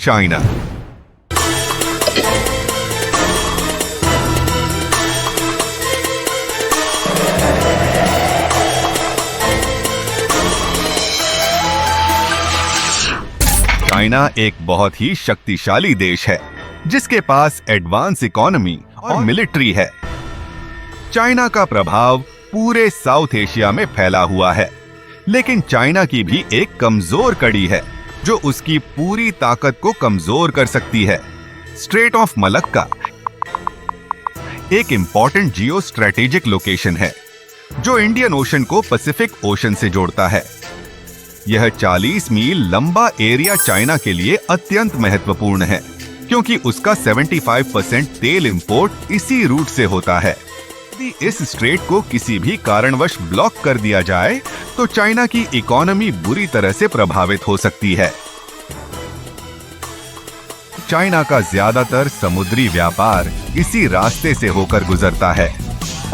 China. China एक बहुत ही शक्तिशाली देश है जिसके पास एडवांस इकोनॉमी और मिलिट्री है। चाइना का प्रभाव पूरे साउथ एशिया में फैला हुआ है, लेकिन चाइना की भी एक कमजोर कड़ी है जो उसकी पूरी ताकत को कमजोर कर सकती है। स्ट्रेट ऑफ मलक्का एक इंपॉर्टेंट जियो स्ट्रेटेजिक लोकेशन है जो इंडियन ओशन को पैसिफिक ओशन से जोड़ता है। यह 40 मील लंबा एरिया चाइना के लिए अत्यंत महत्वपूर्ण है क्योंकि उसका 75% तेल इंपोर्ट इसी रूट से होता है। यदि इस स्ट्रेट को किसी भी कारणवश ब्लॉक कर दिया जाए तो चाइना की इकोनॉमी बुरी तरह से प्रभावित हो सकती है। चाइना का ज्यादातर समुद्री व्यापार इसी रास्ते से होकर गुजरता है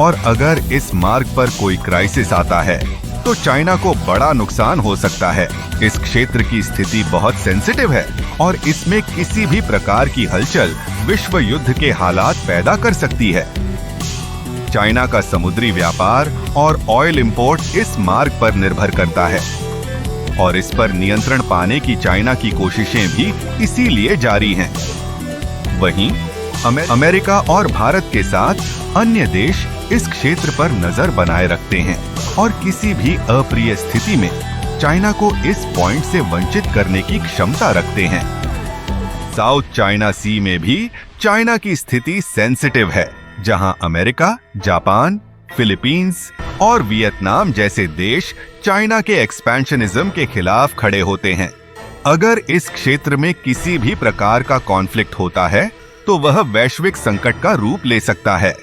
और अगर इस मार्ग पर कोई क्राइसिस आता है तो चाइना को बड़ा नुकसान हो सकता है। इस क्षेत्र की स्थिति बहुत सेंसिटिव है और इसमें किसी भी प्रकार की हलचल विश्व युद्ध के हालात पैदा कर सकती है। चाइना का समुद्री व्यापार और ऑयल इंपोर्ट इस मार्ग पर निर्भर करता है और इस पर नियंत्रण पाने की चाइना की कोशिशें भी इसीलिए जारी हैं। वहीं अमेरिका और भारत के साथ अन्य देश इस क्षेत्र पर नजर बनाए रखते हैं और किसी भी अप्रिय स्थिति में चाइना को इस पॉइंट से वंचित करने की क्षमता रखते हैं। साउथ चाइना सी में भी चाइना की स्थिति सेंसिटिव है, जहां अमेरिका, जापान, फिलीपींस और वियतनाम जैसे देश चाइना के एक्सपेंशनिज्म के खिलाफ खड़े होते हैं। अगर इस क्षेत्र में किसी भी प्रकार का कॉन्फ्लिक्ट होता है तो वह वैश्विक संकट का रूप ले सकता है।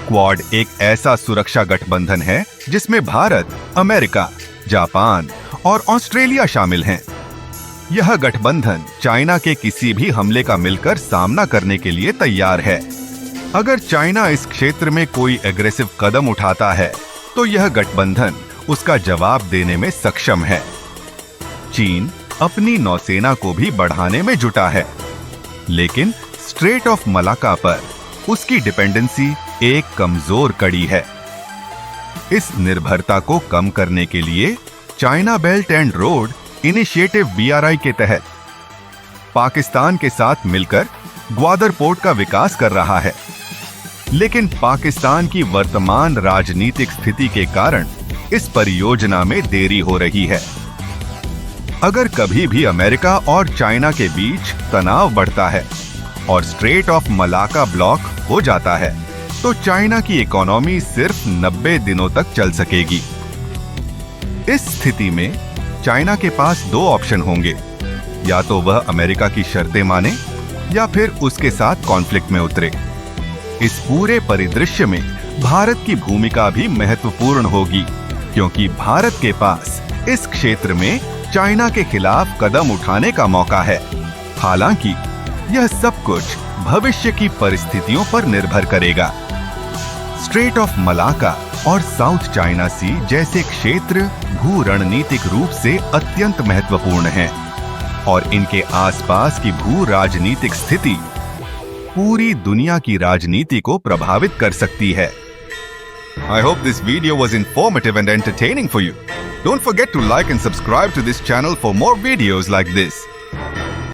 क्वाड एक ऐसा सुरक्षा गठबंधन है जिसमें भारत, अमेरिका, जापान और ऑस्ट्रेलिया शामिल हैं। यह गठबंधन चाइना के किसी भी हमले का मिलकर सामना करने के लिए तैयार है। अगर चाइना इस क्षेत्र में कोई एग्रेसिव कदम उठाता है तो यह गठबंधन उसका जवाब देने में सक्षम है। चीन अपनी नौसेना को भी बढ़ाने में जुटा है, लेकिन स्ट्रेट ऑफ मलाक्का पर उसकी डिपेंडेंसी एक कमजोर कड़ी है। इस निर्भरता को कम करने के लिए China belt and road initiative BRI के तहत पाकिस्तान के साथ मिलकर ग्वादर पोर्ट का विकास कर रहा है, लेकिन पाकिस्तान की वर्तमान राजनीतिक स्थिति के कारण इस परियोजना में देरी हो रही है। अगर कभी भी अमेरिका और चाइना के बीच तनाव बढ़ता है और स्ट्रेट ऑफ मलाक्का ब्लॉक हो जाता है तो चाइना की इकोनॉमी सिर्फ 90 दिनों तक चल सकेगी। इस स्थिति में चाइना के पास दो ऑप्शन होंगे, या तो वह अमेरिका की शर्तें माने या फिर उसके साथ कॉन्फ्लिक्ट में उतरे। इस पूरे परिदृश्य में भारत की भूमिका भी महत्वपूर्ण होगी क्योंकि भारत के पास इस क्षेत्र में चाइना के खिलाफ कदम उठाने का मौका है। हालांकि यह सब कुछ भविष्य की परिस्थितियों पर निर्भर करेगा। स्ट्रेट ऑफ मलाक्का और साउथ चाइना सी जैसे क्षेत्र भू रणनीतिक रूप से अत्यंत महत्वपूर्ण हैं और इनके आसपास की भू राजनीतिक स्थिति पूरी दुनिया की राजनीति को प्रभावित कर सकती है। I hope this video was informative and entertaining for you. Don't forget to like and subscribe to this channel for more videos like this.